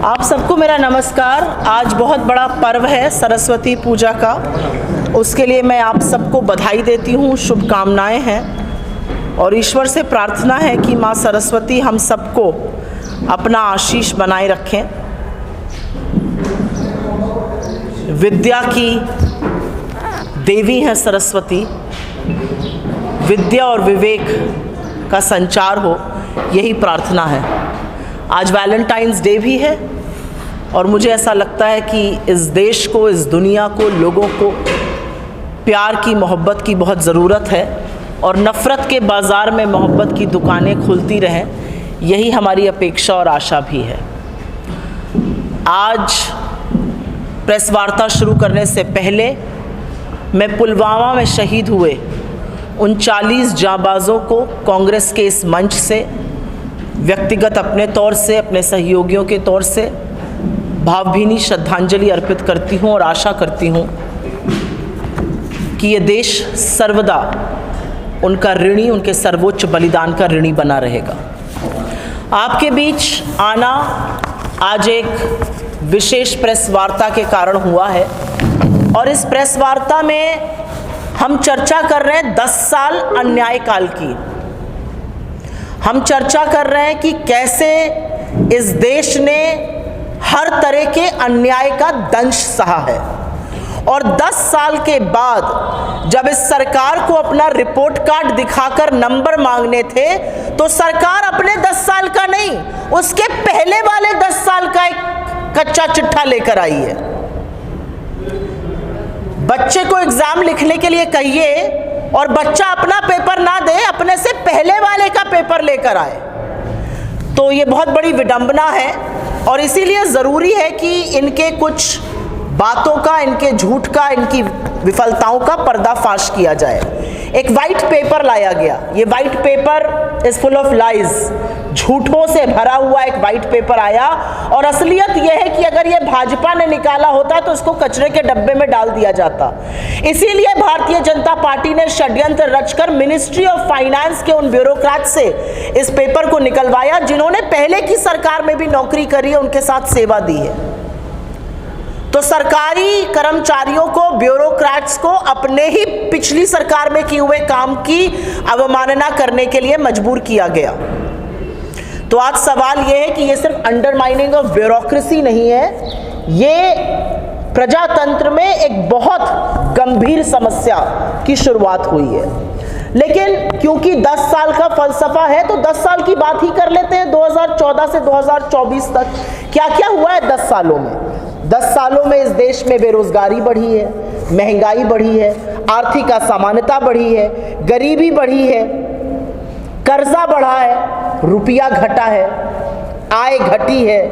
आप सबको मेरा नमस्कार। आज बहुत बड़ा पर्व है सरस्वती पूजा का, उसके लिए मैं आप सबको बधाई देती हूँ, शुभकामनाएं हैं और ईश्वर से प्रार्थना है कि माँ सरस्वती हम सबको अपना आशीष बनाए रखें। विद्या की देवी हैं सरस्वती, विद्या और विवेक का संचार हो, यही प्रार्थना है। आज वैलेंटाइंस डे भी है और मुझे ऐसा लगता है कि इस देश को, इस दुनिया को, लोगों को प्यार की, मोहब्बत की बहुत ज़रूरत है और नफ़रत के बाज़ार में मोहब्बत की दुकानें खुलती रहें, यही हमारी अपेक्षा और आशा भी है। आज प्रेस वार्ता शुरू करने से पहले मैं पुलवामा में शहीद हुए उन 40 जांबाज़ों को कांग्रेस के इस मंच से, व्यक्तिगत अपने तौर से, अपने सहयोगियों के तौर से भावभीनी श्रद्धांजलि अर्पित करती हूँ और आशा करती हूँ कि ये देश सर्वदा उनका ऋणी, उनके सर्वोच्च बलिदान का ऋणी बना रहेगा। आपके बीच आना आज एक विशेष प्रेस वार्ता के कारण हुआ है और इस प्रेस वार्ता में हम चर्चा कर रहे हैं 10 साल अन्याय काल की। हम चर्चा कर रहे हैं कि कैसे इस देश ने हर तरह के अन्याय का दंश सहा है और 10 साल के बाद जब इस सरकार को अपना रिपोर्ट कार्ड दिखाकर नंबर मांगने थे तो सरकार अपने 10 साल का नहीं, उसके पहले वाले 10 साल का एक कच्चा चिट्ठा लेकर आई है। बच्चे को एग्जाम लिखने के लिए कहिए और बच्चा अपना पेपर ना दे, अपने से पहले वाले का पेपर लेकर आए, तो ये बहुत बड़ी विडंबना है और इसीलिए ज़रूरी है कि इनके कुछ बातों का, इनके झूठ का, इनकी विफलताओं का पर्दाफाश किया जाए। एक वाइट पेपर लाया गया, ये white paper is full of lies, झूठों से भरा हुआ एक वाइट पेपर आया और असलियत यह है कि अगर ये भाजपा ने निकाला होता तो इसको कचरे के डब्बे में डाल दिया जाता। इसीलिए भारतीय जनता पार्टी ने षड्यंत्र रचकर मिनिस्ट्री ऑफ फाइनेंस के उन ब्यूरोक्रेट से इस पेपर को निकलवाया जिन्होंने पहले की सरकार में भी नौकरी करी है, उनके साथ सेवा दी है। तो सरकारी कर्मचारियों को, ब्यूरोक्रेट्स को अपने ही पिछली सरकार में किए हुए काम की अवमानना करने के लिए मजबूर किया गया। तो आज सवाल यह है कि ये सिर्फ अंडरमाइनिंग ऑफ ब्यूरोक्रेसी नहीं है, ये प्रजातंत्र में एक बहुत गंभीर समस्या की शुरुआत हुई है। लेकिन क्योंकि 10 साल का फलसफा है तो 10 साल की बात ही कर लेते हैं। 2014 से 2024 तक क्या क्या हुआ है 10 सालों में? 10 सालों में इस देश में बेरोजगारी बढ़ी है, महंगाई बढ़ी है, आर्थिक असमानता बढ़ी है, गरीबी बढ़ी है, कर्जा बढ़ा है, रुपया घटा है, आय घटी है,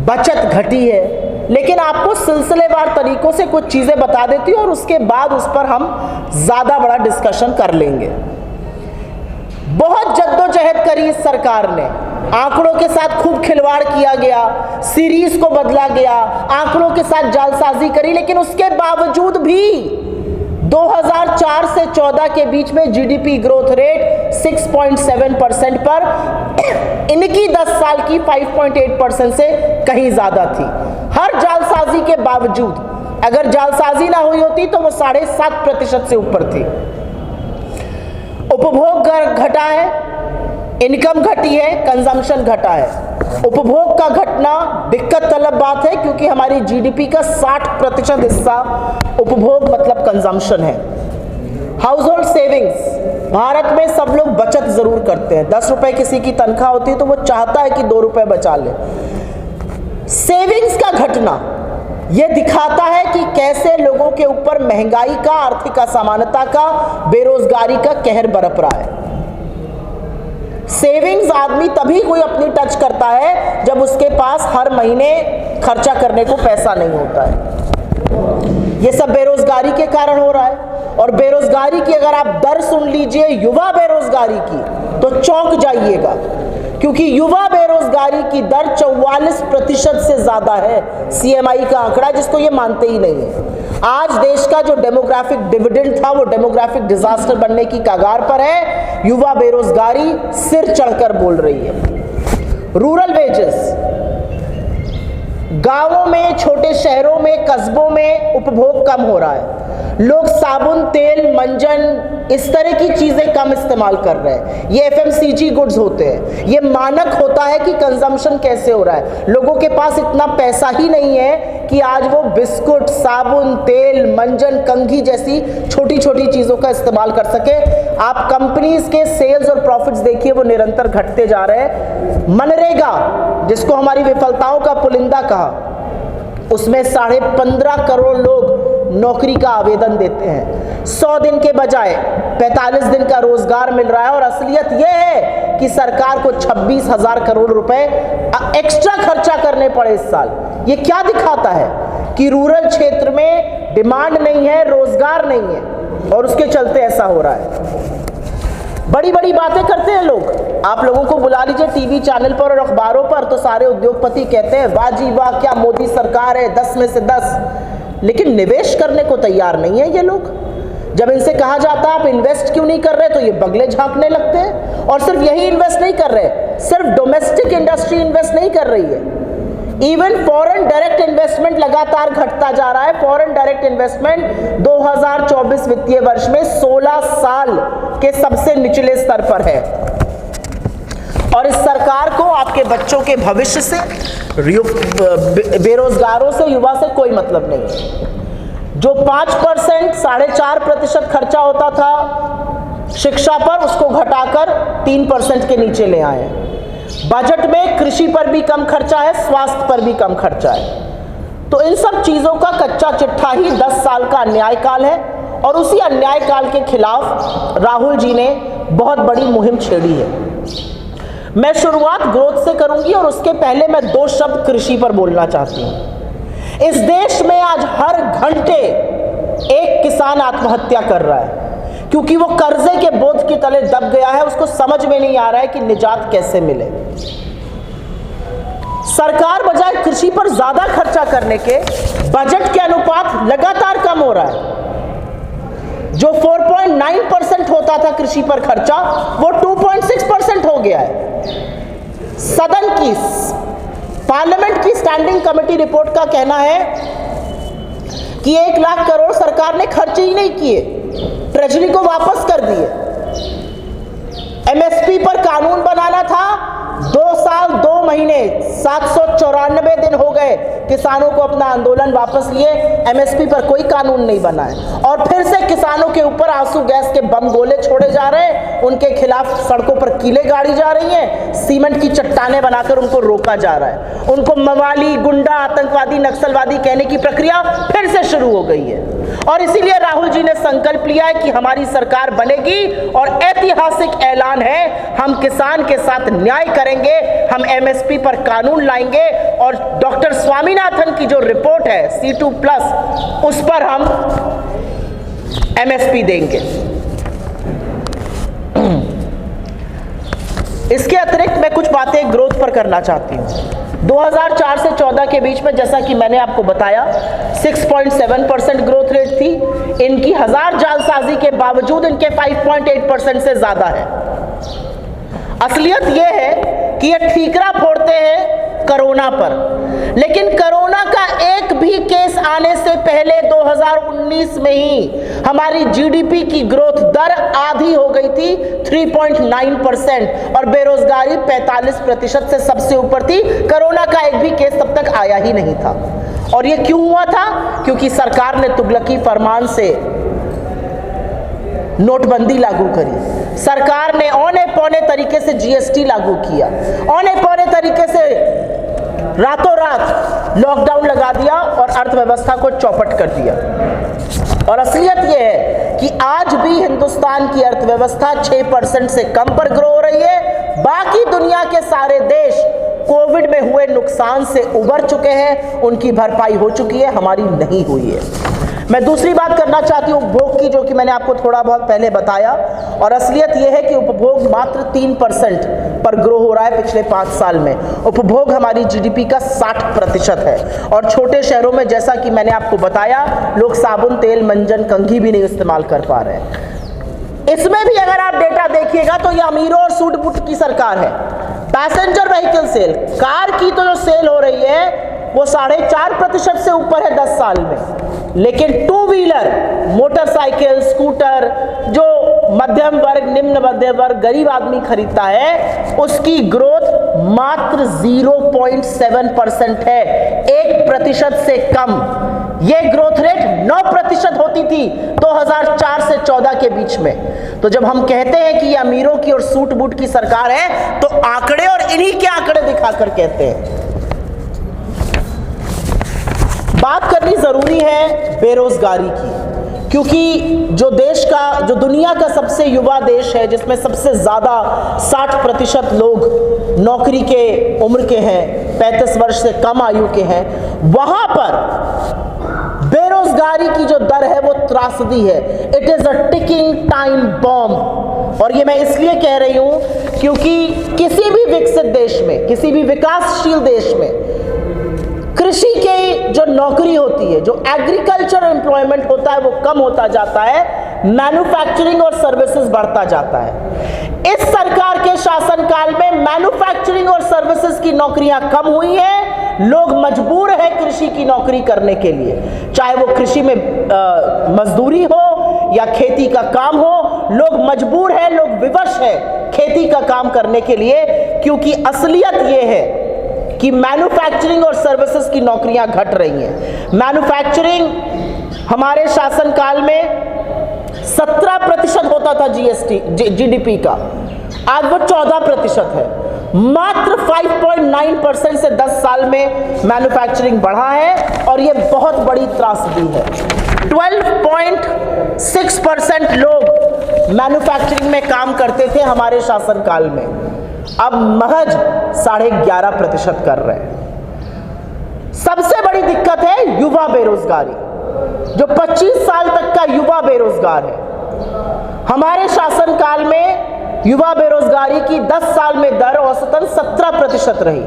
बचत घटी है। लेकिन आपको सिलसिलेवार तरीकों से कुछ चीज़ें बता देती हूँ और उसके बाद उस पर हम ज़्यादा बड़ा डिस्कशन कर लेंगे। बहुत जद्दोजहद करी इस सरकार ने, आंकड़ों के साथ खूब खिलवाड़ किया गया, सीरीज को बदला गया, आंकड़ों के साथ जालसाजी करी, लेकिन उसके बावजूद भी 2004 से 14 के बीच में जीडीपी ग्रोथ रेट 6.7% पर इनकी 10 साल की 5.8% से कहीं ज़्यादा थी। हर जालसाजी के बावजूद, अगर जालसाजी ना हुई होती तो वो 7.5% से ऊपर थी। उपभोग घटा है, इनकम घटी है, कंजम्पशन घटा है। उपभोग का घटना दिक्कत तलब बात है क्योंकि हमारी जीडीपी का 60% हिस्सा उपभोग मतलब कंजम्पशन है। हाउस होल्ड सेविंग्स, भारत में सब लोग बचत जरूर करते हैं। 10 रुपए किसी की तनख्वाह होती है तो वो चाहता है कि 2 रुपए बचा ले। सेविंग्स का घटना ये दिखाता है कि कैसे लोगों के ऊपर महंगाई का, आर्थिक असमानता का, बेरोजगारी का कहर बरप रहा है। सेविंग्स आदमी तभी कोई अपनी टच करता है जब उसके पास हर महीने खर्चा करने को पैसा नहीं होता है। ये सब बेरोजगारी के कारण हो रहा है और बेरोजगारी की अगर आप दर सुन लीजिए, युवा बेरोजगारी की, तो चौंक जाइएगा क्योंकि युवा बेरोजगारी की दर 44% से ज्यादा है। सीएमआई का आंकड़ा, जिसको ये मानते ही नहीं है। आज देश का जो डेमोग्राफिक डिविडेंड था वो डेमोग्राफिक डिजास्टर बनने की कगार पर है। युवा बेरोजगारी सिर चढ़कर बोल रही है। रूरल वेजेस, गांवों में, छोटे शहरों में, कस्बों में उपभोग कम हो रहा है। लोग साबुन, तेल, मंजन, इस तरह की चीजें कम इस्तेमाल कर रहे हैं। ये FMCG गुड्स होते हैं। ये मानक होता है कि कंजम्पशन कैसे हो रहा है। लोगों के पास इतना पैसा ही नहीं है कि आज वो बिस्कुट, साबुन, तेल, मंजन, कंघी जैसी छोटी छोटी चीजों का इस्तेमाल कर सके। आप कंपनीज के सेल्स और प्रॉफिट्स देखिए, वो निरंतर घटते जा रहे हैं। मनरेगा, जिसको हमारी विफलताओं का पुलिंदा कहा, उसमें 15.5 करोड़ लोग नौकरी का आवेदन देते हैं। 100 दिन के बजाय 45 दिन का रोजगार मिल रहा है। और असलियत यह है कि सरकार को 26,000 करोड़ रुपए एक्स्ट्रा खर्चा करने पड़े इस साल। ये क्या दिखाता है कि रूरल क्षेत्र में डिमांड नहीं है, रोजगार नहीं है, और उसके चलते ऐसा हो रहा है। बड़ी बड़ी बातें करते हैं लोग। आप लोगों को बुला लीजिए टीवी चैनल पर और अखबारों पर, तो सारे उद्योगपति कहते हैं वाह जी वाह, क्या मोदी सरकार है, 10 में से 10। लेकिन निवेश करने को तैयार नहीं है ये लोग। जब इनसे कहा जाता है आप इन्वेस्ट क्यों नहीं कर रहे, तो ये बगले झांकने लगते हैं। और सिर्फ यही इन्वेस्ट नहीं कर रहे, सिर्फ डोमेस्टिक इंडस्ट्री इन्वेस्ट नहीं कर रही है, इवन फॉरेन डायरेक्ट इन्वेस्टमेंट लगातार घटता जा रहा है। फॉरेन डायरेक्ट इन्वेस्टमेंट 2024 वित्तीय वर्ष में 16 साल के सबसे निचले स्तर पर है। और इस सरकार को आपके बच्चों के भविष्य से, बेरोजगारों से, युवा से कोई मतलब नहीं है। जो 5%, 4.5% खर्चा होता था शिक्षा पर, उसको घटाकर 3% के नीचे ले आए। बजट में कृषि पर भी कम खर्चा है, स्वास्थ्य पर भी कम खर्चा है। तो इन सब चीजों का कच्चा चिट्ठा ही 10 साल का अन्याय काल है। और उसी अन्याय काल के खिलाफ राहुल जी ने बहुत बड़ी मुहिम छेड़ी है। मैं शुरुआत ग्रोथ से करूंगी और उसके पहले मैं 2 शब्द कृषि पर बोलना चाहती हूं। इस देश में आज हर घंटे एक किसान आत्महत्या कर रहा है, क्योंकि वो कर्जे के बोझ के तले दब गया है। उसको समझ में नहीं आ रहा है कि निजात कैसे मिले। सरकार बजाय कृषि पर ज्यादा खर्चा करने के, बजट के अनुपात लगातार कम हो रहा है। जो 4.9% होता था कृषि पर खर्चा, वो 2.6% हो गया है। सदन की, पार्लियामेंट की स्टैंडिंग कमेटी रिपोर्ट का कहना है कि 1 लाख करोड़ सरकार ने खर्च ही नहीं किए, ट्रेजरी को वापस कर दिए। MSP पर कानून बनाना था, 2 साल 2 महीने 794 दिन हो गए किसानों को अपना आंदोलन वापस लिए, MSP पर कोई कानून नहीं बना है। और फिर से किसानों के ऊपर आंसू गैस के बम गोले छोड़े जा रहे हैं, उनके खिलाफ सड़कों पर कीलें गाड़ी जा रही हैं, सीमेंट की चट्टानें बनाकर उनको रोका जा रहा है। उनको मवाली, गुंडा, आतंकवादी, नक्सलवादी कहने की प्रक्रिया फिर से शुरू हो गई है। और इसीलिए राहुल जी ने संकल्प लिया है कि हमारी सरकार बनेगी और ऐतिहासिक ऐलान है, हम किसान के साथ न्याय करेंगे, हम MSP पर कानून लाएंगे और डॉक्टर स्वामीनाथन की जो रिपोर्ट है C2+, उस पर हम MSP देंगे। इसके अतिरिक्त मैं कुछ बातें ग्रोथ पर करना चाहती हूँ। 2004 से 14 के बीच में, जैसा कि मैंने आपको बताया, 6.7% ग्रोथ रेट थी। इनकी 1000 जालसाजी के बावजूद इनके 5.8% से ज्यादा है। असलियत यह है कि ये ठीकरा फोड़ते हैं कोरोना पर, लेकिन कोरोना का एक भी केस आने से पहले 2019 में ही हमारी GDP की ग्रोथ दर आधी हो गई थी, 3.9%, और बेरोजगारी 45% से सबसे ऊपर थी। कोरोना का एक भी केस तब तक आया ही नहीं था। और ये क्यों हुआ था? क्योंकि सरकार ने तुगलकी फरमान से नोटबंदी लागू करी, सरकार ने औने पौने तरीके से GST लागू किया, औने पौने तरीके से रातों रात लॉकडाउन लगा दिया और अर्थव्यवस्था को चौपट कर दिया। और असलियत यह है कि आज भी हिंदुस्तान की अर्थव्यवस्था 6% से कम पर ग्रो हो रही है। बाकी दुनिया के सारे देश कोविड में हुए नुकसान से उबर चुके हैं, उनकी भरपाई हो चुकी है, हमारी नहीं हुई है। मैं दूसरी बात करना चाहती हूँ उपभोग की, जो कि मैंने आपको थोड़ा बहुत पहले बताया। और असलियत यह है कि उपभोग मात्र 3% पर ग्रो हो रहा है पिछले 5 साल में। उपभोग हमारी GDP का 60% है। और छोटे शहरों में, जैसा कि मैंने आपको बताया, लोग साबुन, तेल, मंजन, कंघी भी नहीं इस्तेमाल कर पा रहे हैं। इसमें भी अगर आप डेटा देखिएगा तो ये अमीरों और सूट बूट की सरकार है। पैसेंजर व्हीकल सेल, कार की तो जो सेल हो रही है वो 4.5% से ऊपर है 10 साल में। लेकिन टू व्हीलर, मोटरसाइकिल, स्कूटर जो मध्यम वर्ग, निम्न मध्यम वर्ग, गरीब आदमी खरीदता है, उसकी ग्रोथ मात्र 0.7% है, 1% से कम। ये ग्रोथ रेट 9% होती थी 2004 से 14 के बीच में। तो जब हम कहते हैं कि ये अमीरों की और सूट बूट की सरकार है, तो आंकड़े और इन्हीं के आंकड़े दिखाकर कहते हैं। बात करनी जरूरी है बेरोजगारी की, क्योंकि जो दुनिया का सबसे युवा देश है, जिसमें सबसे ज्यादा 60% लोग नौकरी के उम्र के हैं, 35 वर्ष से कम आयु के हैं, वहां पर बेरोजगारी की जो दर है वो त्रासदी है। It is a ticking time bomb. और ये मैं इसलिए कह रही हूं क्योंकि किसी भी विकसित देश में, किसी भी विकासशील देश में कृषि की जो नौकरी होती है, जो एग्रीकल्चर एम्प्लॉयमेंट होता है, वो कम होता जाता है, मैन्युफैक्चरिंग और सर्विसेज बढ़ता जाता है। इस सरकार के शासनकाल में मैन्युफैक्चरिंग और सर्विसेज की नौकरियां कम हुई हैं। लोग मजबूर हैं कृषि की नौकरी करने के लिए, चाहे वो कृषि में मजदूरी हो या खेती का काम हो, लोग मजबूर हैं, लोग विवश हैं खेती का काम करने के लिए, क्योंकि असलियत ये है कि मैन्युफैक्चरिंग और सर्विसेज की नौकरियां घट रही हैं। मैन्युफैक्चरिंग हमारे शासनकाल में 17% होता था जीडीपी का, आज वो 14% है। मात्र 5.9% से 10 साल में मैन्युफैक्चरिंग बढ़ा है, और ये बहुत बड़ी त्रासदी है। 12.6% लोग मैन्युफैक्चरिंग में काम करते थे हमारे शासनकाल में, अब महज 11.5% कर रहे हैं। सबसे बड़ी दिक्कत है युवा बेरोजगारी, जो 25 साल तक का युवा बेरोजगार है। हमारे शासनकाल में युवा बेरोजगारी की 10 साल में दर औसतन 17% रही,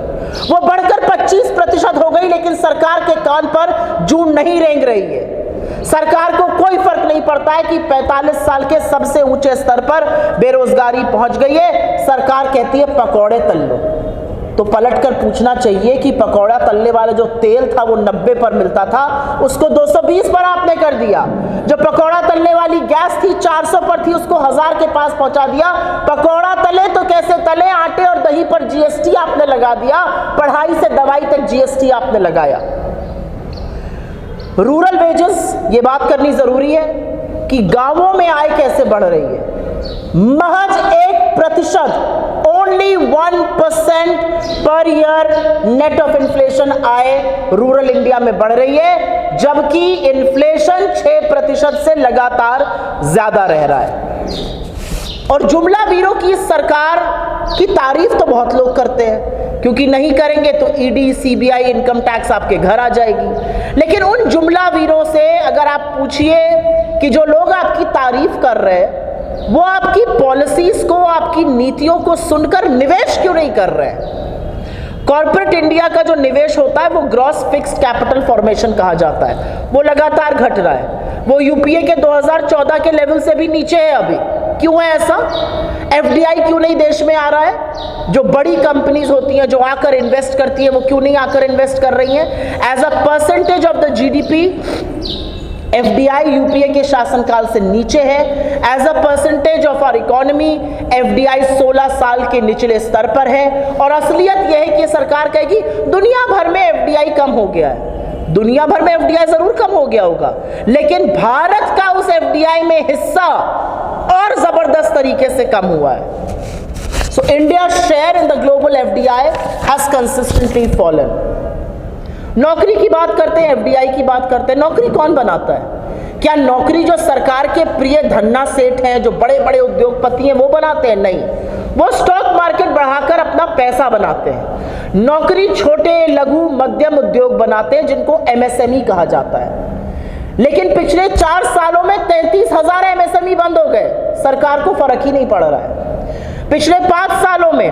वो बढ़कर 25% हो गई, लेकिन सरकार के कान पर जूं नहीं रेंग रही है। सरकार को कोई फर्क नहीं पड़ता है कि 45 साल के सबसे ऊंचे स्तर पर बेरोजगारी पहुंच गई है। सरकार कहती है पकौड़े तल लो। तो पलटकर पूछना चाहिए कि पकौड़ा तलने वाला जो तेल था वो 90 पर मिलता था, उसको 220 पर आपने कर दिया। जो पकौड़ा तलने वाली गैस थी 400 पर थी, उसको 1000 के पास पहुंचा दिया। पकौड़ा तले तो कैसे तले, आटे और दही पर जीएसटी आपने लगा दिया, पढ़ाई से दवाई तक जीएसटी आपने लगाया। रूरल वेजेस, ये बात करनी जरूरी है कि गांवों में आय कैसे बढ़ रही है। महज 1%, only 1% per year net of inflation I rural India में बढ़ रही है, जबकि इन्फ्लेशन 6% से लगातार ज्यादा रह रहा है। और जुमला वीरों की सरकार की तारीफ तो बहुत लोग करते हैं, क्योंकि नहीं करेंगे तो ईडी, सीबीआई, इनकम टैक्स आपके घर आ जाएगी। लेकिन उन जुमला वीरों से अगर आप पूछिए कि जो लोग आपकी तारीफ कर रहे हैं, वो आपकी पॉलिसीज को, आपकी नीतियों को सुनकर निवेश क्यों नहीं कर रहे हैं। कॉर्पोरेट इंडिया का जो निवेश होता है वो ग्रॉस फिक्स्ड कैपिटल फॉर्मेशन कहा जाता है, वो लगातार घट रहा है। वो यूपीए के 2014 के लेवल से भी नीचे है अभी। क्यों है ऐसा? एफडीआई क्यों नहीं देश में आ रहा है? जो बड़ी कंपनीज होती हैं, जो आकर इन्वेस्ट करती है, वो क्यों नहीं आकर इन्वेस्ट कर रही हैं? As a percentage of the GDP FDI UPA के शासनकाल से नीचे है। As a percentage of our economy FDI 16 साल के निचले स्तर पर है। और असलियत यह है कि सरकार कहेगी दुनिया भर में एफडीआई कम हो गया है। दुनिया भर में एफडीआई जरूर कम हो गया होगा, लेकिन भारत का उस एफडीआई में हिस्सा और जबरदस्त तरीके से कम हुआ है। So India share in the global FDI has consistently fallen. नौकरी की बात करते हैं, एफडीआई की बात करते हैं। नौकरी कौन बनाता है? क्या नौकरी जो सरकार के प्रिय धन्ना सेठ हैं, जो बड़े बड़े उद्योगपति हैं, वो बनाते हैं? नहीं, वो स्टॉक मार्केट बढ़ाकर अपना पैसा बनाते हैं। नौकरी छोटे, लघु, मध्यम उद्योग बनाते हैं, जिनको एमएसएमई कहा जाता है। लेकिन पिछले 4 सालों में 33,000 एमएसएमई बंद हो गए, सरकार को फर्क ही नहीं पड़ रहा है। पिछले 5 सालों में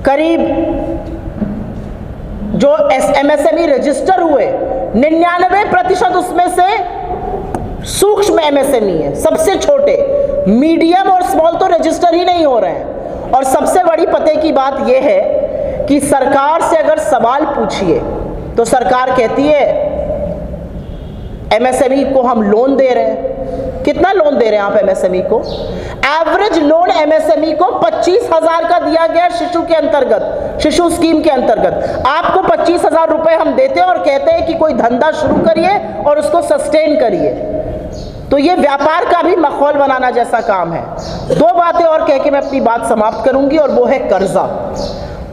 करीब जो एमएसएमई रजिस्टर हुए 99% उसमें से सूक्ष्म एमएसएमई है, सबसे छोटे। मीडियम और स्मॉल तो रजिस्टर ही नहीं हो रहे हैं। और सबसे बड़ी पते की बात यह है कि सरकार से अगर सवाल पूछिए तो सरकार कहती है एमएसएमई को हम लोन दे रहे हैं। कितना लोन दे रहे हैं आप एमएसएमई को? एवरेज लोन एमएसएमई को 25,000 का दिया गया शिशु के अंतर्गत, शिशु स्कीम के अंतर्गत। आपको 25,000 रुपए हम देते हैं और कहते हैं कि कोई धंधा शुरू करिए और उसको सस्टेन करिए। तो ये व्यापार का भी माहौल बनाना जैसा काम है। दो बातें और कह के मैं अपनी बात समाप्त करूंगी, और वो है कर्जा।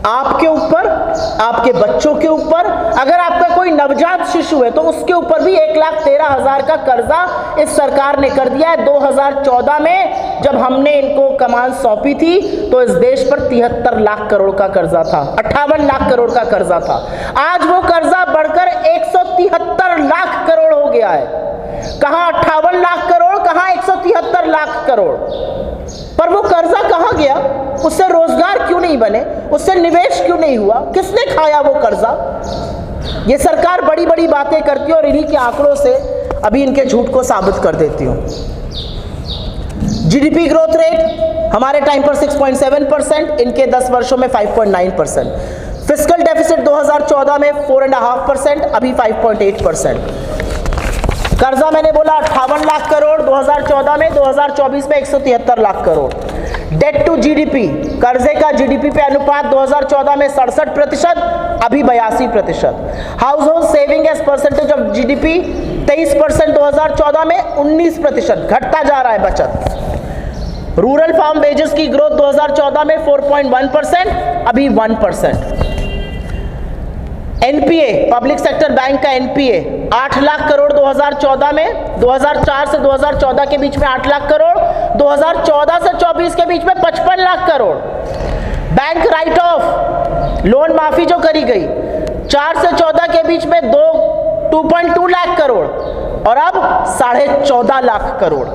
आपके ऊपर, आपके बच्चों के ऊपर, अगर आपका कोई नवजात शिशु है तो उसके ऊपर भी 1,13,000 का कर्जा इस सरकार ने कर दिया है। 2014 में जब हमने इनको कमान सौंपी थी तो इस देश पर 73 लाख करोड़ का कर्जा था, 58 लाख करोड़ का कर्जा था। आज वो कर्जा बढ़कर 173 लाख करोड़ हो गया है। कहां 58 लाख करोड़, कहां 173 लाख करोड़। पर वो कर्जा कहां गया? उससे रोजगार क्यों नहीं बने? उससे निवेश क्यों नहीं हुआ? किसने खाया वो कर्जा? ये सरकार बड़ी बड़ी बातें करती है और इन्हीं के आंकड़ों से अभी इनके झूठ को साबित कर देती हूं। जीडीपी ग्रोथ रेट हमारे टाइम पर 6.7%, इनके 10 वर्षों में 5.9%। फिस्कल डेफिसिट 2014 में 4.5%, अभी 5.8%। कर्जा मैंने बोला 58 लाख करोड़ 2014 में, 2024 में 173 lakh crore. Debt to GDP, कर्जे का जीडीपी पे अनुपात 2014 में 67%, अभी 82%। Household saving as percentage of GDP 23% 2014 में, 19%, घटता जा रहा है बचत। रूरल फार्म वेजेस की ग्रोथ 2014 में 4.1%, अभी 1%। एनपीए, पब्लिक सेक्टर बैंक का एनपीए 8 लाख करोड़ 2014 में, 2004 से 2014 के बीच में 8 लाख करोड़, 2014 से 24 के बीच में 55 lakh crore. Bank right of, loan माफी जो करी गई 4 से 14 के बीच में 2.2 लाख करोड़ और अब 14.5 लाख करोड़।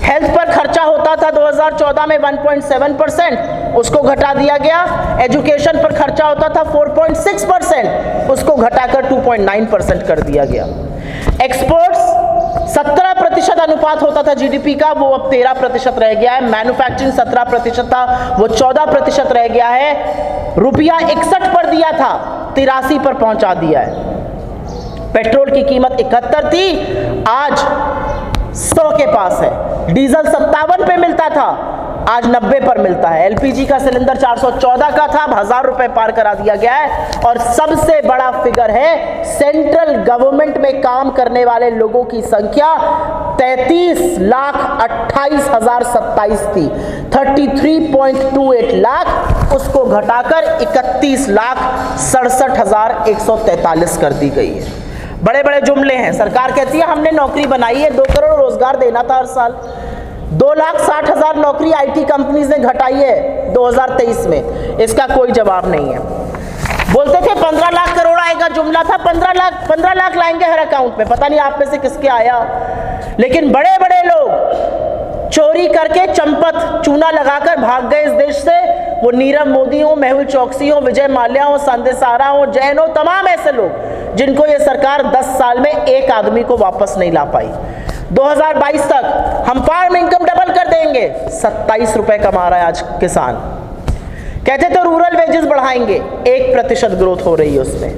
हेल्थ पर खर्चा होता था 2014 में 1.7%, उसको घटा दिया गया। एजुकेशन पर खर्चा होता था 4.6%, उसको घटाकर 2.9% कर दिया गया। एक्सपोर्ट्स 17% अनुपात होता था जीडीपी का, वो अब 13% रह गया है। मैन्युफैक्चरिंग 17% था, वो 14% रह गया है। रुपया 61 पर दिया था, 83 पर पहुंचा दिया है। पेट्रोल की कीमत 71 थी, आज 100 के पास है। डीजल 57 पे मिलता था, आज 90 पर मिलता है। एलपीजी का सिलेंडर 414 का था, अब 1000 रुपए पार करा दिया गया है। और सबसे बड़ा फिगर है, सेंट्रल गवर्नमेंट में काम करने वाले लोगों की संख्या 33,28,027 थी। 33.28 लाख, उसको घटाकर 31,67,143 कर दी गई है। बड़े बड़े जुमले हैं। सरकार कहती है हमने नौकरी बनाई है, 2 करोड़ रोजगार देना था हर साल। 2,60,000 नौकरी आईटी कंपनीज ने घटाई है 2023 में, इसका कोई जवाब नहीं है। बोलते थे 15 लाख करोड़ आएगा, जुमला था 15 लाख लाएंगे हर अकाउंट में, पता नहीं आप में से किसके आया। लेकिन बड़े बड़े लोग चोरी करके चंपत चूना लगाकर भाग गए इस देश से। वो नीरव मोदी हो, मेहुल चौकसी हो, विजय माल्या हो, संजय सारा हो, जैन हो, तमाम ऐसे लोग जिनको ये सरकार 10 साल में एक आदमी को वापस नहीं ला पाई। 2022 तक हम फार्म इनकम डबल कर देंगे, 27 रुपए कमा रहा है आज किसान। कहते तो रूरल वेजेस बढ़ाएंगे, 1% ग्रोथ हो रही है उसमें।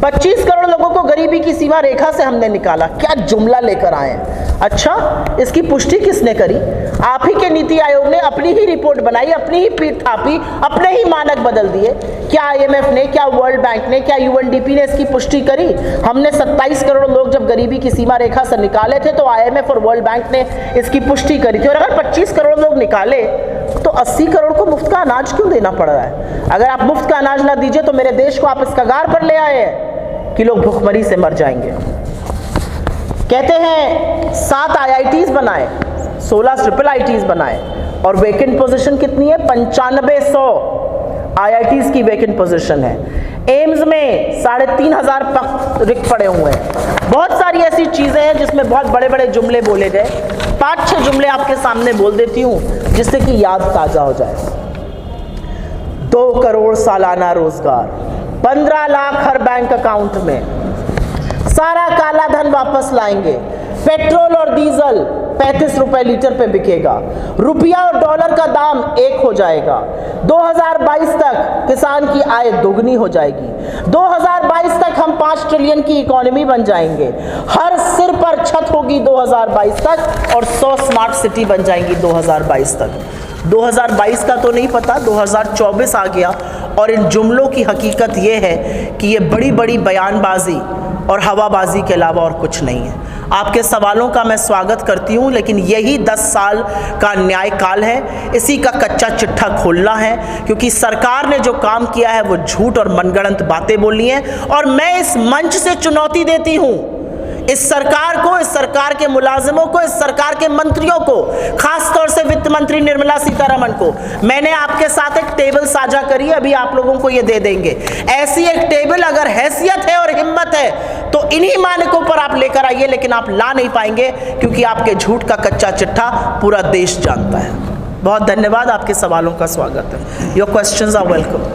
25 करोड़ लोगों को गरीबी की सीमा रेखा से हमने निकाला। क्या जुमला लेकर आए हैं। अच्छा, इसकी पुष्टि किसने करी? आप ही के नीति आयोग ने अपनी ही रिपोर्ट बनाई, अपनी ही पीठ थापी, अपने ही मानक बदल दिए। क्या आईएमएफ ने, क्या वर्ल्ड बैंक ने, क्या यूएनडीपी ने इसकी पुष्टि करी? हमने 27 करोड़ लोग जब गरीबी की सीमा रेखा से निकाले थे तो आईएमएफ और वर्ल्ड बैंक ने इसकी पुष्टि करी थी। और अगर 25 करोड़ लोग निकाले तो 80 करोड़ को मुफ्त का अनाज क्यों देना पड़ रहा है? अगर आप मुफ्त का अनाज ना दीजिए तो मेरे देश को आप इस कगार पर ले आए हैं कि लोग भूखमरी से मर जाएंगे। कहते हैं 7 आईआईटीज बनाए, 16 ट्रिपल आईटीज बनाए और वेकेंट पोजीशन कितनी है? 9500 आईआईटीज की वेकेंट पोजीशन है। एम्स में 3,500 रिक्त पड़े हुए हैं। बहुत सारी ऐसी चीजें हैं जिसमें बहुत बड़े बड़े जुमले बोले गए। 5-6 जुमले आपके सामने बोल देती हूं जिससे कि याद ताजा हो जाए। 2 करोड़ सालाना रोजगार, 15 लाख हर बैंक अकाउंट में, सारा काला धन वापस लाएंगे। पेट्रोल और डीजल 35 रुपए लीटर पे बिकेगा। रुपया और डॉलर का दाम एक हो जाएगा। 2022 तक किसान की आय दोगुनी हो जाएगी। 2022 तक हम 5 ट्रिलियन की इकोनॉमी बन जाएंगे। हर सिर पर छत होगी 2022 तक और 100 स्मार्ट सिटी बन जाएंगी 2022 तक। 2022 का तो नहीं पता, 2024 आ गया और इन जुमलों की हकीकत ये है कि ये बड़ी बड़ी बयानबाजी और हवाबाजी के अलावा और कुछ नहीं है। आपके सवालों का मैं स्वागत करती हूँ, लेकिन यही 10 साल का न्याय काल है, इसी का कच्चा चिट्ठा खोलना है, क्योंकि सरकार ने जो काम किया है वो झूठ और मनगढ़ंत बातें बोली हैं। और मैं इस मंच से चुनौती देती हूँ इस सरकार को, इस सरकार के मुलाजिमों को, इस सरकार के मंत्रियों को, खास तौर से वित्त मंत्री निर्मला सीतारमण को। मैंने आपके साथ एक टेबल साझा करी है, अभी आप लोगों को ये दे देंगे। ऐसी एक टेबल अगर हैसियत है और हिम्मत है तो इन्हीं मानकों पर आप लेकर आइए, लेकिन आप ला नहीं पाएंगे क्योंकि आपके झूठ का कच्चा चिट्ठा पूरा देश जानता है। बहुत धन्यवाद, आपके सवालों का स्वागत है। Your questions are welcome.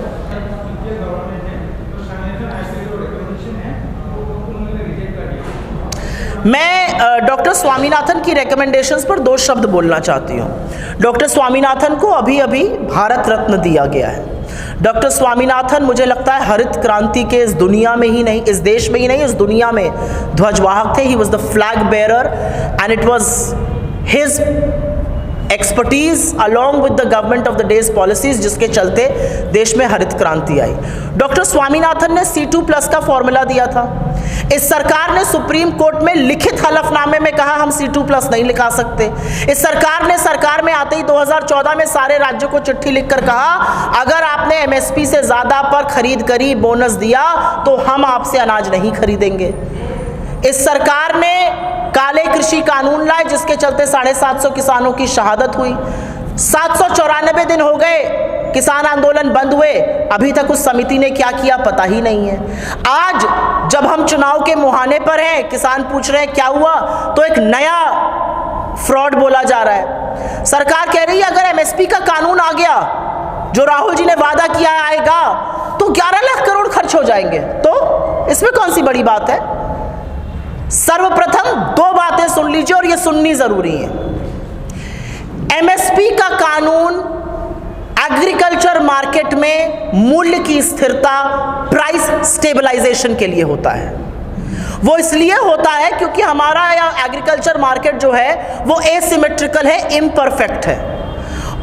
मैं डॉक्टर स्वामीनाथन की रिकमेंडेशंस पर 2 शब्द बोलना चाहती हूँ। डॉक्टर स्वामीनाथन को अभी अभी भारत रत्न दिया गया है। डॉक्टर स्वामीनाथन मुझे लगता है हरित क्रांति के इस दुनिया में ही नहीं, इस देश में ही नहीं, इस दुनिया में ध्वजवाहक थे। He was the flag bearer and it was his expertise along with the government of the days policies जिसके चलते देश में हरित क्रांति आई। डॉक्टर स्वामीनाथन ने C2+ का फॉर्मूला दिया था। इस सरकार ने सुप्रीम कोर्ट में लिखित हलफनामे में कहा हम C2+ नहीं लिखा सकते। इस सरकार ने सरकार में आते ही 2014 में सारे राज्यों को चिट्ठी लिखकर कहा अगर आपने MSP से ज्यादा पर खरीद करी, बोनस दिया तो हम आपसे अनाज नहीं खरीदेंगे। इस सरकार ने काले कृषि कानून लाए जिसके चलते 750 किसानों की शहादत हुई। 794 दिन हो गए किसान आंदोलन बंद हुए, अभी तक उस समिति ने क्या किया पता ही नहीं है। आज जब हम चुनाव के मुहाने पर हैं, किसान पूछ रहे हैं क्या हुआ, तो एक नया फ्रॉड बोला जा रहा है। सरकार कह रही है अगर MSP का कानून आ गया, जो राहुल जी ने वादा किया आएगा, तो 11 लाख करोड़ खर्च हो जाएंगे। तो इसमें कौन सी बड़ी बात है? सर्वप्रथम 2 बातें सुन लीजिए और ये सुननी जरूरी है। MSP का कानून एग्रीकल्चर मार्केट में मूल्य की स्थिरता, प्राइस स्टेबलाइजेशन के लिए होता है। वो इसलिए होता है क्योंकि हमारा या एग्रीकल्चर मार्केट जो है वो एसिमेट्रिकल है, इम्परफेक्ट है,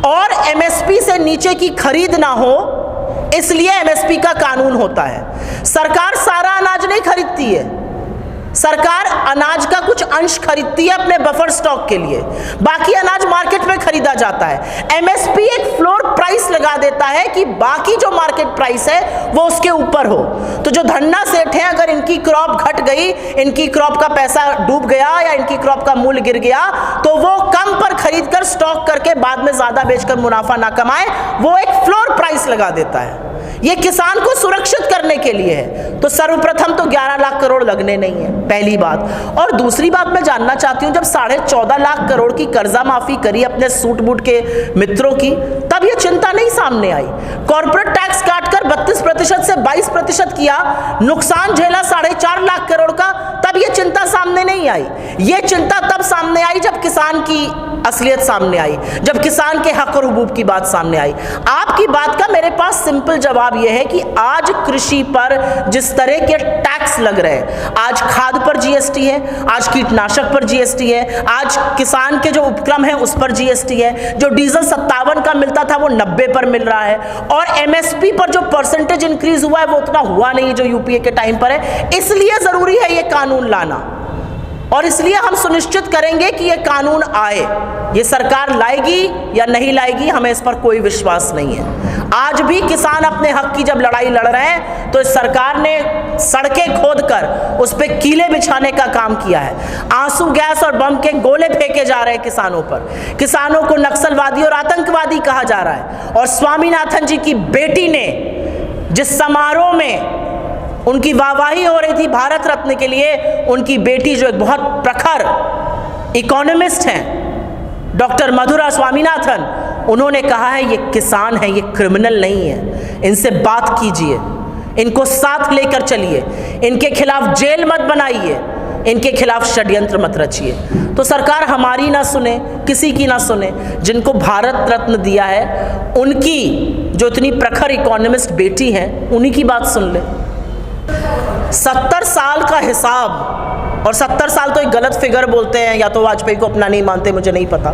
और MSP से नीचे की खरीद ना हो इसलिए MSP का कानून होता है। सरकार सारा अनाज नहीं खरीदती है, सरकार अनाज का कुछ अंश खरीदती है अपने बफर स्टॉक के लिए, बाकी अनाज मार्केट में खरीदा जाता है। MSP एक फ्लोर प्राइस लगा देता है कि बाकी जो मार्केट प्राइस है वो उसके ऊपर हो। तो जो धन्ना सेठ हैं, अगर इनकी क्रॉप घट गई, इनकी क्रॉप का पैसा डूब गया या इनकी क्रॉप का मूल्य गिर गया, तो वो कम पर खरीद कर स्टॉक करके बाद में ज्यादा बेचकर मुनाफा ना कमाए, वो एक फ्लोर प्राइस लगा देता है। ये किसान को सुरक्षित करने के लिए है। तो सर्वप्रथम तो 11 लाख करोड़ लगने नहीं है, पहली बात। और दूसरी बात मैं जानना चाहती हूँ, जब 14.5 लाख करोड़ की कर्जा माफी करी अपने सूट बूट के मित्रों की, तब ये चिंता नहीं सामने आई। कॉर्पोरेट टैक्स काटकर 32% से 22% किया, नुकसान झेला 4.5 लाख करोड़ का, तब ये चिंता सामने नहीं आई। ये चिंता तब सामने आई जब किसान की असलियत सामने आई, जब किसान के हक और हुकूक की बात सामने आई। आपकी बात का मेरे पास सिंपल जवाब यह है कि आज कृषि पर जिस तरह के टैक्स लग रहे हैं, आज खाद पर GST है, आज कीटनाशक पर GST है, आज किसान के जो उपक्रम है उस पर GST है, जो डीजल 57 का मिलता था वो 90 पर मिल रहा है, और MSP पर जो परसेंटेज इंक्रीज हुआ है वो उतना हुआ नहीं जो UPA के टाइम पर है। इसलिए जरूरी है ये कानून लाना, और इसलिए हम सुनिश्चित करेंगे कि ये कानून आए। ये सरकार लाएगी या नहीं लाएगी, हमें इस पर कोई विश्वास नहीं है। आज भी किसान अपने हक की जब लड़ाई लड़ रहे हैं तो इस सरकार ने सड़कें खोदकर उस पर कीले बिछाने का काम किया है। आंसू गैस और बम के गोले फेंके जा रहे हैं किसानों पर, किसानों को नक्सलवादी और आतंकवादी कहा जा रहा है। और स्वामीनाथन जी की बेटी ने जिस समारोह में उनकी वाहवाही हो रही थी भारत रत्न के लिए, उनकी बेटी जो एक बहुत प्रखर इकोनॉमिस्ट हैं, डॉक्टर मधुरा स्वामीनाथन, उन्होंने कहा है ये किसान है, ये क्रिमिनल नहीं है, इनसे बात कीजिए, इनको साथ लेकर चलिए, इनके खिलाफ जेल मत बनाइए, इनके खिलाफ षड्यंत्र मत रचिए। तो सरकार हमारी ना सुने, किसी की ना सुने, जिनको भारत रत्न दिया है उनकी जो इतनी प्रखर इकोनॉमिस्ट बेटी हैं उन्हीं की बात सुन ले। 70 साल का हिसाब, और 70 साल तो एक गलत फिगर बोलते हैं, या तो वाजपेयी को अपना नहीं मानते, मुझे नहीं पता।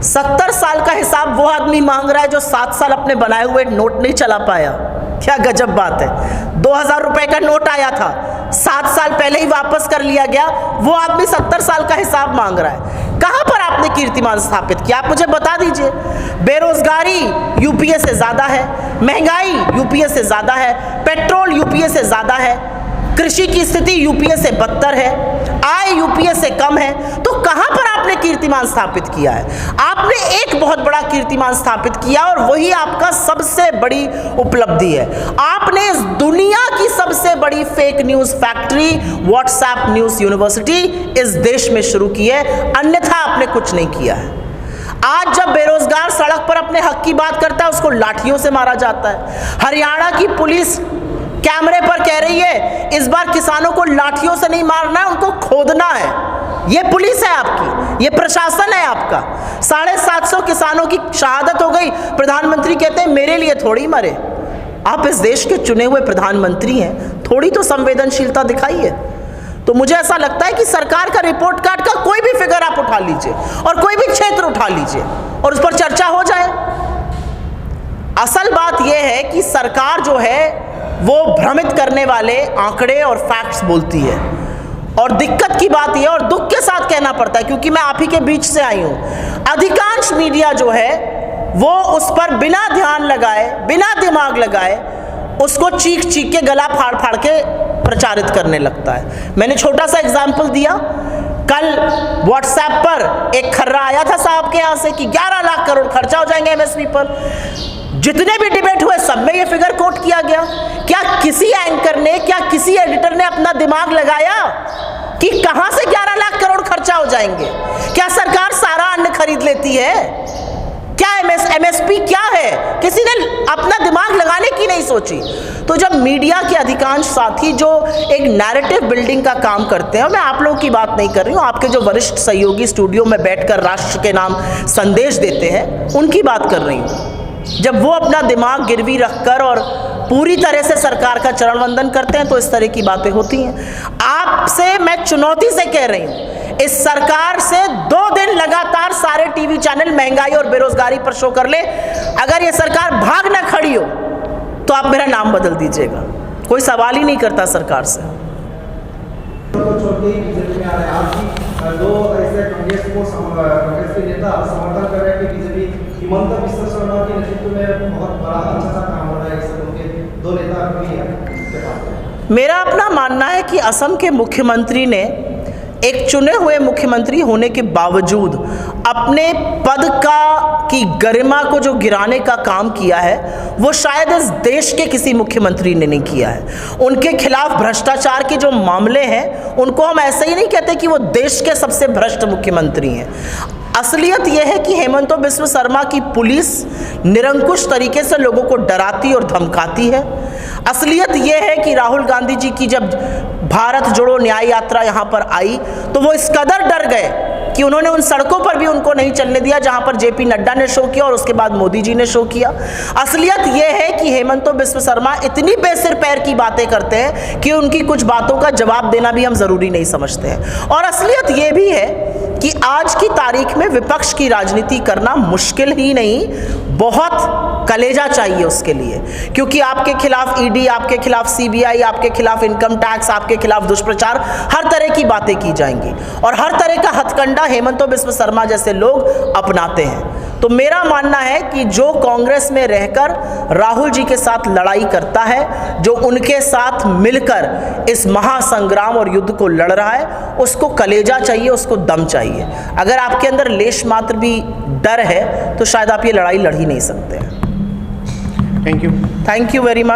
70 साल का हिसाब वो आदमी मांग रहा है जो 7 साल अपने बनाए हुए नोट नहीं चला पाया। क्या गजब बात है। 2000 रुपए का नोट आया था, 7 साल पहले ही वापस कर लिया गया, वो आदमी 70 साल का हिसाब मांग रहा है। कहां पर आपने कीर्तिमान स्थापित किया, आप मुझे बता दीजिए। बेरोजगारी यूपीए से ज्यादा है, महंगाई यूपीए से ज्यादा है, पेट्रोल यूपीए से ज्यादा है, कृषि की स्थिति यूपीए से बदतर है, आय यूपीए से कम है। तो कहां पर आपने कीर्तिमान स्थापित किया है? आपने एक बहुत बड़ा कीर्तिमान स्थापित किया और वही आपका सबसे बड़ी उपलब्धि है। आपने इस दुनिया की सबसे बड़ी fake news factory WhatsApp news university इस देश में शुरू की है, अन्यथा आपने कुछ नहीं किया है। आज जब बेरोजगार सड़क पर अपने हक की बात करता है उसको लाठियों से मारा जाता है। हरियाणा की पुलिस कैमरे पर कह रही है इस बार किसानों को लाठियों से नहीं मारना है, उनको खोदना है। ये पुलिस है आपकी, ये प्रशासन है आपका। 750 किसानों की शहादत हो गई, प्रधानमंत्री कहते हैं मेरे लिए थोड़ी मरे। आप इस देश के चुने हुए प्रधानमंत्री हैं, थोड़ी तो संवेदनशीलता दिखाइए। तो मुझे ऐसा लगता है कि सरकार का रिपोर्ट कार्ड का कोई भी फिगर आप उठा लीजिए और कोई भी क्षेत्र उठा लीजिए और उस पर चर्चा हो जाए। असल बात यह है कि सरकार जो है वो भ्रमित करने वाले आंकड़े और फैक्ट्स बोलती है, और दिक्कत की बात यह, और दुख के साथ कहना पड़ता है क्योंकि मैं आप ही के बीच से आई हूं, अधिकांश मीडिया जो है वो उस पर बिना ध्यान लगाए, बिना दिमाग लगाए उसको चीख चीख के, गला फाड़ फाड़ के प्रचारित करने लगता है। मैंने छोटा सा एग्जाम्पल दिया, कल व्हाट्सएप पर एक खर्रा आया था साहब के यहाँ से कि 11 लाख करोड़ खर्चा हो जाएंगे एमएसपी पर। जितने भी डिबेट हुए सब में ये फिगर कोट किया गया। क्या किसी एंकर ने, क्या किसी एडिटर ने अपना दिमाग लगाया कि कहां से 11 लाख करोड़ खर्चा हो जाएंगे? क्या सरकार सारा अन्न खरीद लेती है? क्या एमएसपी क्या है? किसी ने अपना दिमाग लगाने की नहीं सोची। तो जब मीडिया के अधिकांश साथी जो एक नैरेटिव बिल्डिंग का काम करते हैं, और मैं आप लोगों की बात नहीं कर रही हूं, आपके जो वरिष्ठ सहयोगी स्टूडियो में बैठकर राष्ट्र के नाम संदेश देते हैं उनकी बात कर रही हूं, जब वो अपना दिमाग गिरवी रखकर और पूरी तरह से सरकार का चरण वंदन करते हैं तो इस तरह की बातें होती हैं। आपसे मैं चुनौती से कह रही हूं, इस सरकार से 2 दिन लगातार सारे टीवी चैनल महंगाई और बेरोजगारी पर शो कर ले। अगर ये सरकार भाग ना खड़ी हो तो आप मेरा नाम बदल दीजिएगा, कोई सवाल ही नहीं करता सरकार से। कांग्रेस के नेता समर्थन कर रहे हैं कि बीजेपी हिमंत बिस्वा शर्मा के नेतृत्व में बहुत बड़ा अच्छा काम हो रहा है, सब उनके 2 नेता भी हैं। मेरा अपना मानना है कि असम के मुख्यमंत्री ने एक चुने हुए मुख्यमंत्री होने के बावजूद अपने पद की गरिमा को जो गिराने का काम किया है वो शायद इस देश के किसी मुख्यमंत्री ने नहीं किया है। उनके खिलाफ भ्रष्टाचार के जो मामले हैं उनको हम ऐसे ही नहीं कहते कि वो देश के सबसे भ्रष्ट मुख्यमंत्री हैं। असलियत यह है कि हेमंत बिस्वा शर्मा की पुलिस निरंकुश तरीके से लोगों को डराती और धमकाती है। असलियत यह है कि राहुल गांधी जी की जब भारत जोड़ो न्याय यात्रा यहाँ पर आई तो वो इस कदर डर गए कि उन्होंने उन सड़कों पर भी उनको नहीं चलने दिया जहां पर जेपी नड्डा ने शो किया और उसके बाद मोदी जी ने शो किया। असलियत यह है कि हेमंत बिस्वा शर्मा इतनी बेसिर पैर की बातें करते हैं कि उनकी कुछ बातों का जवाब देना भी हम जरूरी नहीं समझते हैं। और असलियत यह भी है कि आज की तारीख में विपक्ष की राजनीति करना मुश्किल ही नहीं, बहुत कलेजा चाहिए उसके लिए, क्योंकि आपके खिलाफ ईडी, आपके खिलाफ सीबीआई, आपके खिलाफ इनकम टैक्स, आपके खिलाफ दुष्प्रचार, हर तरह की बातें की जाएंगी और हर तरह का हथकंडा हेमंत बिस्वा शर्मा जैसे लोग अपनाते हैं। तो मेरा मानना है कि जो कांग्रेस में रहकर राहुल जी के साथ लड़ाई करता है, जो उनके साथ मिलकर इस महासंग्राम और युद्ध को लड़ रहा है, उसको कलेजा चाहिए, उसको दम चाहिए। अगर आपके अंदर लेश मात्र भी डर है तो शायद आप ये लड़ाई लड़ ही नहीं सकते। Thank you very much.